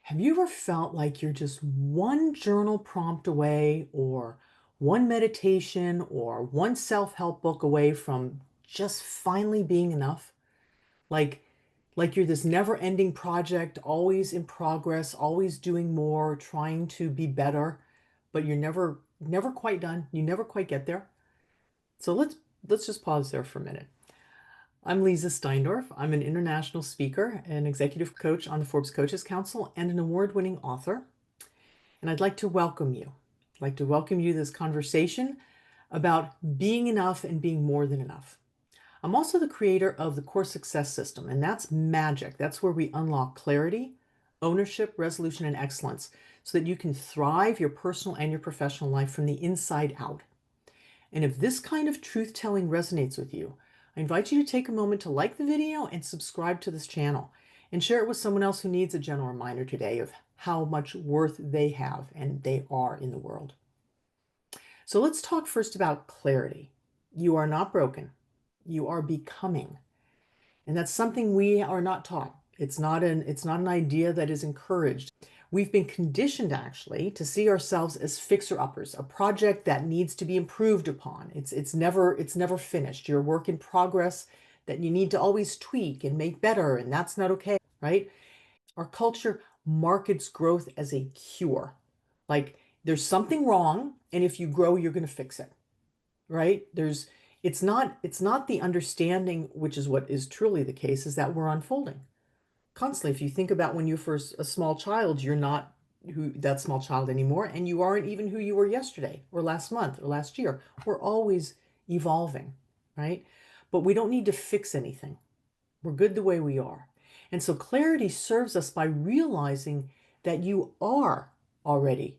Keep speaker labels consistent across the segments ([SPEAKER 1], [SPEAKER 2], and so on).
[SPEAKER 1] Have you ever felt like you're just one journal prompt away, or one meditation, or one self-help book away from just finally being enough? Like, like you're this never-ending project, always in progress, always doing more, trying to be better, but you're never quite done. You never quite get there. So let's just pause there for a minute. I'm Leezá Steindorf. I'm an international speaker, an executive coach on the Forbes Coaches Council, and an award-winning author. And I'd like to welcome you. I'd like to welcome you to this conversation about being enough and being more than enough. I'm also the creator of the Core Success System, and that's magic. That's where we unlock clarity, ownership, resolution, and excellence so that you can thrive your personal and your professional life from the inside out. And if this kind of truth-telling resonates with you, I invite you to take a moment to like the video and subscribe to this channel and share it with someone else who needs a gentle reminder today of how much worth they have and they are in the world. So let's talk first about clarity. You are not broken. You are becoming. And that's something we are not taught. It's not an idea that is encouraged. We've been conditioned actually to see ourselves as fixer-uppers, a project that needs to be improved upon. It's never finished. You're a work in progress that you need to always tweak and make better, and that's not okay, right? Our culture markets growth as a cure. Like there's something wrong, and if you grow, you're going to fix it, right? It's not the understanding, which is what is truly the case, is that we're unfolding constantly. If you think about when you're first a small child, you're not who that small child anymore, and you aren't even who you were yesterday or last month or last year. We're always evolving, right? But we don't need to fix anything. We're good the way we are. And so clarity serves us by realizing that you are already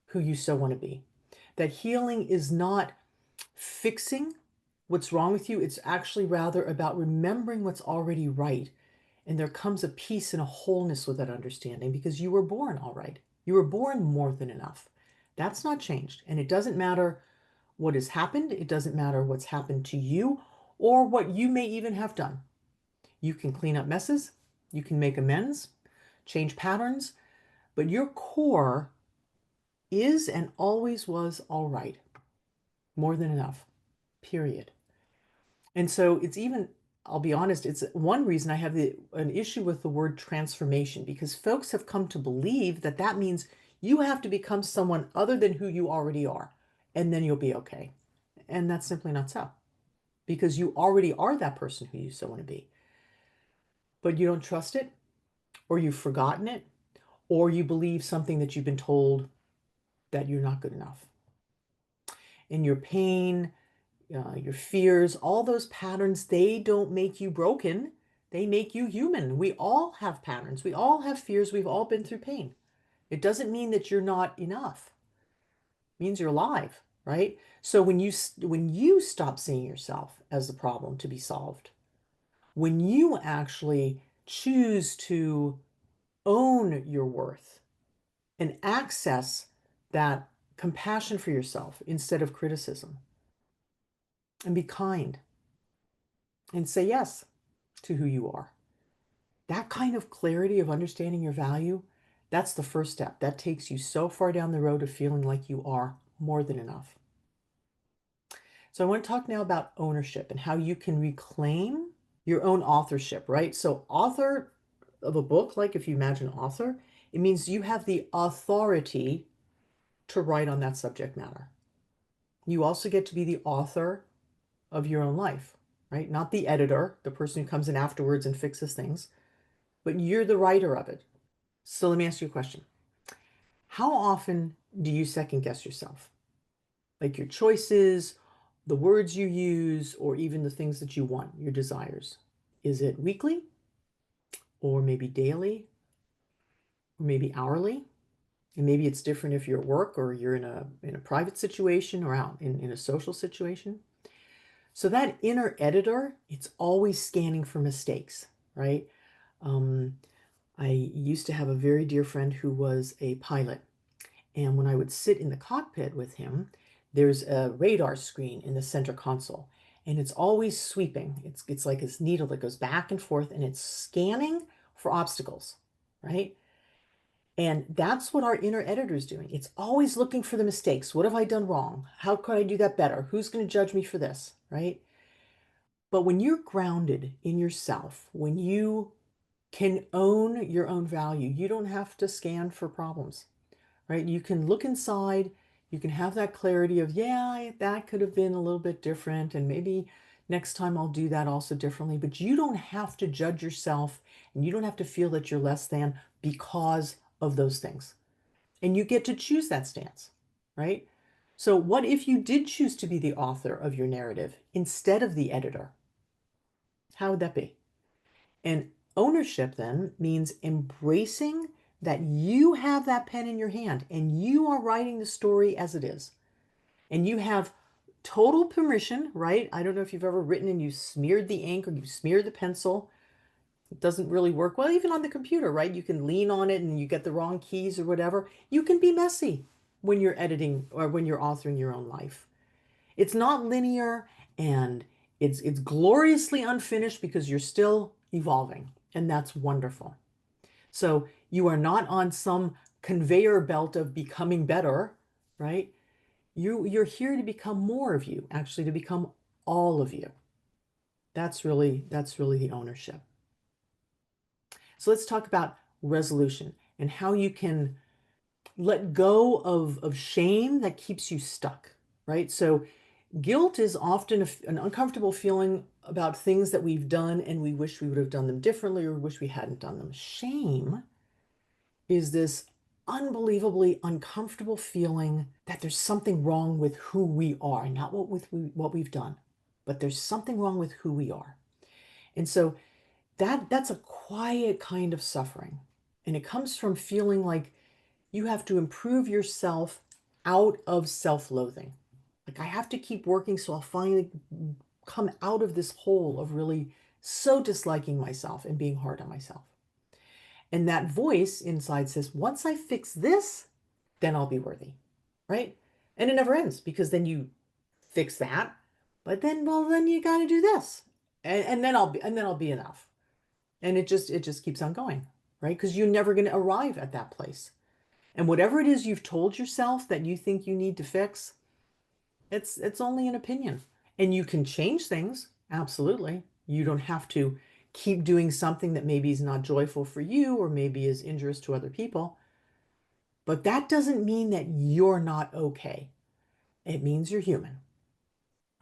[SPEAKER 1] who you so want to be. That healing is not fixing what's wrong with you. It's actually rather about remembering what's already right. And there comes a peace and a wholeness with that understanding because you were born all right. You were born more than enough. That's not changed. And it doesn't matter what has happened. It doesn't matter what's happened to you or what you may even have done. You can clean up messes. You can make amends, change patterns, but your core is and always was all right. More than enough, period. And so it's even, I'll be honest, it's one reason I have an issue with the word transformation, because folks have come to believe that that means you have to become someone other than who you already are, and then you'll be okay. And that's simply not so, because you already are that person who you so want to be. But you don't trust it, or you've forgotten it, or you believe something that you've been told that you're not good enough. And your pain, your fears, all those patterns, they don't make you broken. They make you human. We all have patterns. We all have fears. We've all been through pain. It doesn't mean that you're not enough. It means you're alive, right? So when you stop seeing yourself as the problem to be solved, when you actually choose to own your worth and access that compassion for yourself instead of criticism, and be kind and say yes to who you are. That kind of clarity of understanding your value, that's the first step. That takes you so far down the road of feeling like you are more than enough. So I want to talk now about ownership and how you can reclaim your own authorship, right? So author of a book, like if you imagine author, it means you have the authority to write on that subject matter. You also get to be the author of your own life, right? Not the editor, the person who comes in afterwards and fixes things, but you're the writer of it. So let me ask you a question. How often do you second guess yourself? Like your choices, the words you use, or even the things that you want, your desires? Is it weekly, or maybe daily, or maybe hourly? And maybe it's different if you're at work or you're in a private situation or out in a social situation. So that inner editor, it's always scanning for mistakes, right? Um, I used to have a very dear friend who was a pilot. And when I would sit in the cockpit with him, there's a radar screen in the center console. And it's always sweeping. It's like this needle that goes back and forth and it's scanning for obstacles, right? And that's what our inner editor is doing. It's always looking for the mistakes. What have I done wrong? How could I do that better? Who's going to judge me for this? Right? But when you're grounded in yourself, when you can own your own value, you don't have to scan for problems, right? You can look inside, you can have that clarity of, yeah, that could have been a little bit different, and maybe next time I'll do that also differently. But you don't have to judge yourself and you don't have to feel that you're less than because of those things. And you get to choose that stance, right? So, what if you did choose to be the author of your narrative instead of the editor? How would that be? And ownership then means embracing that you have that pen in your hand and you are writing the story as it is. And you have total permission, right? I don't know if you've ever written and you smeared the ink or you smeared the pencil. It doesn't really work well, even on the computer, right? You can lean on it and you get the wrong keys or whatever. You can be messy when you're editing or when you're authoring your own life. It's not linear and it's gloriously unfinished because you're still evolving, and that's wonderful. So you are not on some conveyor belt of becoming better, right? You're here to become more of you, actually to become all of you. That's really the ownership. So let's talk about resolution and how you can let go of shame that keeps you stuck, right? So guilt is often an uncomfortable feeling about things that we've done and we wish we would have done them differently or wish we hadn't done them. Shame is this unbelievably uncomfortable feeling that there's something wrong with who we are, not what we've done, but there's something wrong with who we are. And so that's a quiet kind of suffering. And it comes from feeling like you have to improve yourself out of self-loathing. Like I have to keep working so I'll finally come out of this hole of really so disliking myself and being hard on myself. And that voice inside says, once I fix this, then I'll be worthy, right? And it never ends because then you fix that, but then, well, then you got to do this, and then I'll be enough. And it just keeps on going, right? Because you're never going to arrive at that place. And whatever it is you've told yourself that you think you need to fix, it's only an opinion. And you can change things, absolutely. You don't have to keep doing something that maybe is not joyful for you or maybe is injurious to other people. But that doesn't mean that you're not okay. It means you're human,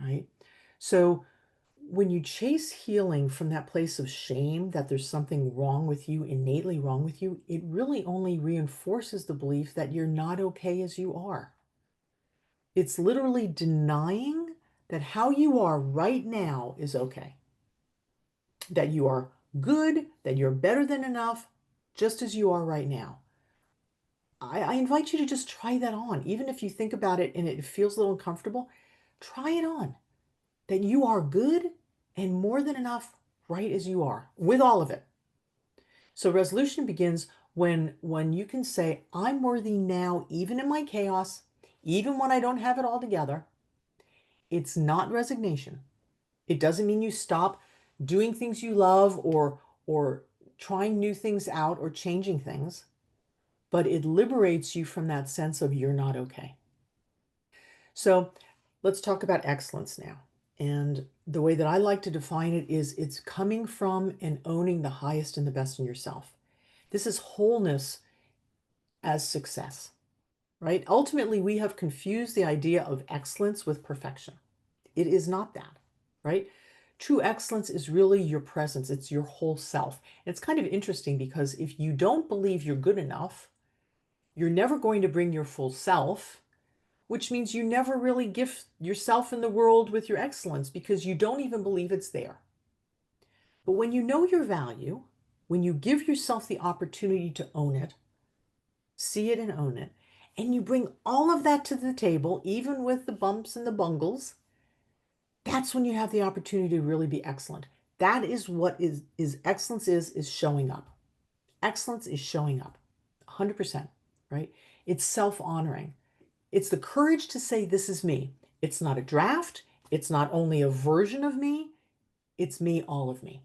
[SPEAKER 1] right? So when you chase healing from that place of shame that there's something wrong with you, innately wrong with you, it really only reinforces the belief that you're not okay as you are. It's literally denying that how you are right now is okay, that you are good, that you're better than enough, just as you are right now. I invite you to just try that on. Even if you think about it and it feels a little uncomfortable, try it on. That you are good and more than enough right as you are, with all of it. So resolution begins when you can say, I'm worthy now, even in my chaos, even when I don't have it all together. It's not resignation. It doesn't mean you stop doing things you love or trying new things out or changing things, but it liberates you from that sense of you're not okay. So let's talk about excellence now. And the way that I like to define it is it's coming from and owning the highest and the best in yourself. This is wholeness as success, right? Ultimately, we have confused the idea of excellence with perfection. It is not that, right? True excellence is really your presence, it's your whole self. And it's kind of interesting because if you don't believe you're good enough, you're never going to bring your full self, which means you never really gift yourself in the world with your excellence because you don't even believe it's there. But when you know your value, when you give yourself the opportunity to own it, see it and own it, and you bring all of that to the table, even with the bumps and the bungles, that's when you have the opportunity to really be excellent. That is what is excellence is showing up. Excellence is showing up 100%, right? It's self-honoring. It's the courage to say, this is me. It's not a draft. It's not only a version of me. It's me, all of me.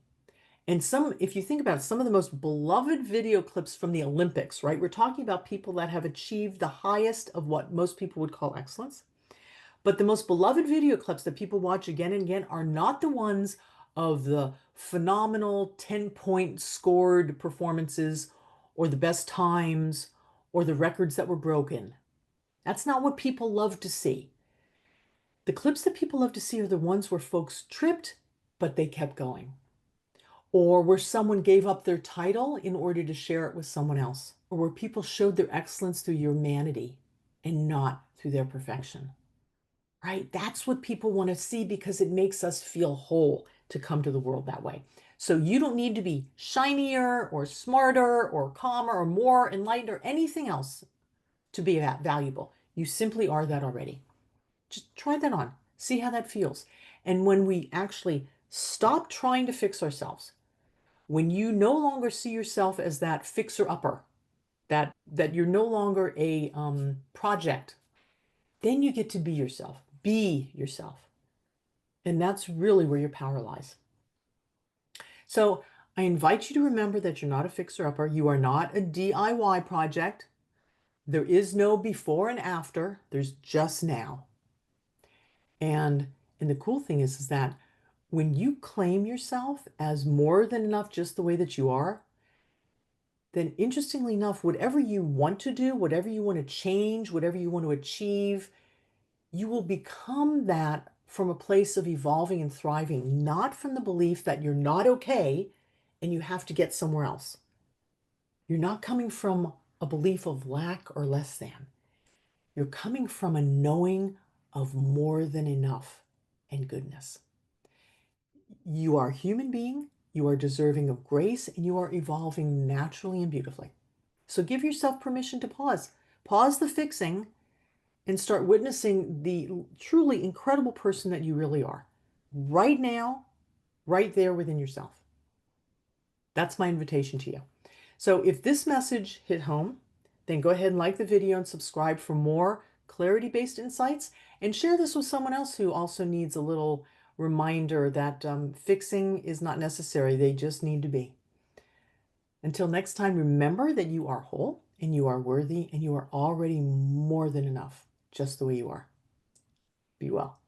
[SPEAKER 1] And if you think about it, some of the most beloved video clips from the Olympics, right? We're talking about people that have achieved the highest of what most people would call excellence. But the most beloved video clips that people watch again and again are not the ones of the phenomenal 10-point scored performances or the best times or the records that were broken. That's not what people love to see. The clips that people love to see are the ones where folks tripped, but they kept going. Or where someone gave up their title in order to share it with someone else. Or where people showed their excellence through humanity and not through their perfection. Right? That's what people want to see because it makes us feel whole to come to the world that way. So you don't need to be shinier or smarter or calmer or more enlightened or anything else to be that valuable. You simply are that already. Just try that on. See how that feels. And when we actually stop trying to fix ourselves, when you no longer see yourself as that fixer-upper, that you're no longer a project, then you get to be yourself. Be yourself. And that's really where your power lies. So I invite you to remember that you're not a fixer-upper. You are not a DIY project. There is no before and after. There's just now. And the cool thing is that when you claim yourself as more than enough just the way that you are, then interestingly enough, whatever you want to do, whatever you want to change, whatever you want to achieve, you will become that from a place of evolving and thriving, not from the belief that you're not okay and you have to get somewhere else. You're not coming from a belief of lack or less than. You're coming from a knowing of more than enough and goodness. You are a human being, you are deserving of grace, and you are evolving naturally and beautifully. So give yourself permission to pause. Pause the fixing and start witnessing the truly incredible person that you really are. Right now, right there within yourself. That's my invitation to you. So if this message hit home, then go ahead and like the video and subscribe for more clarity-based insights, and share this with someone else who also needs a little reminder that fixing is not necessary. They just need to be. Until next time, remember that you are whole and you are worthy and you are already more than enough, just the way you are. Be well.